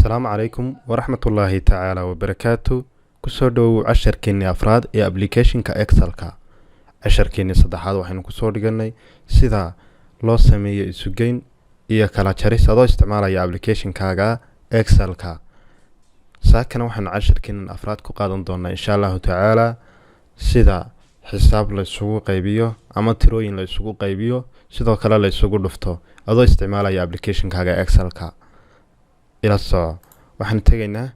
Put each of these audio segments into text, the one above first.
السلام عليكم ورحمة الله تعالى وبركاته. كسر دو عشر كيني أفراد إيه أبليكيشن كإكسل كا عشر كيني صدحات وحين كسر دقني سيدا لو سمية إسوجين إيه كلا شريس هذا استعمال إيه أبليكيشن كاجا إكسل كا ساكن وحن عشر كيني أفراد كقادم دونا إن شاء الله تعالى سيدا حساب للسوق قيبيو أما تروين للسوق قيبيو سيدا كلا للسوق دفتو هذا استعمال إيه أبليكيشن كاجا إكسل كا إلى الصلاة وحن تجينا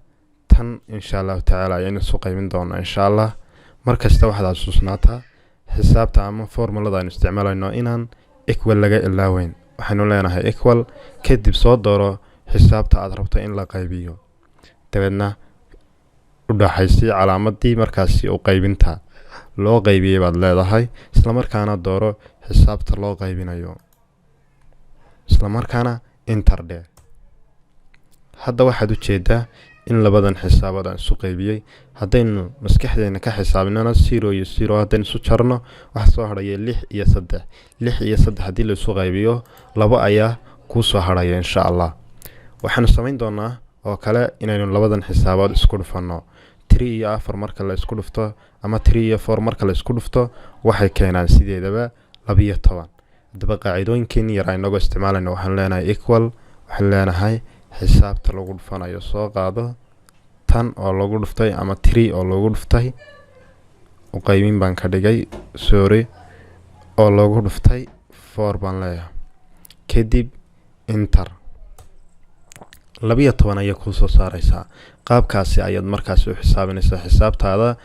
تن إن شاء الله تعالى يعني سوق من دون إن شاء الله مركز توحد على سوسناتها حساب تعمل فورمولا ده نستعمله إنه إنن إكوال لجا إلا وين وحنقول لنا هي إكوال كدي بصوت دورة حساب تعرفته إن لا قيبيه تبعنا وده حيسي علامة دي مركزي أو قيبنتها لو قيبيه بعد لا هاي سلامر كانت دورة حساب تلو قيبنا يوم سلامر كان إنتر ده hadda waxaad u jeedaa in labadan xisaabood aan isu qaybiyay haddaynu maskaxdeena ka xisaabinana 0 iyo 0 haddaynu isu jarno waxa soo haraya 6 iyo 3 6 iyo 3 haddii la isu qaybiyo laba ayaa ku soo haraya insha Allah waxaanu samayn doonaa oo kale inaynu labadan xisaabood isku dhufano 3 iyo 4 marka la isku dhufto ama 3 iyo 4 marka la isku dhufto waxay keenaan sideedaba 12 hadaba qaacidooyinkeena yar aynu isticmaalayno waxaan leenahay equal waxaan leenahay xisaabta lagu dhufanayo soo qaado tan oo lagu dhuftay ama 3 oo lagu dhuftay oo qaybin baan ka dhigay sorry oo lagu dhuftay 4 baan leeyahay kadib enter 12 ayaa ku soo saaraysa qaabkaasi ayaad markaas u xisaabinaysaa xisaabtaada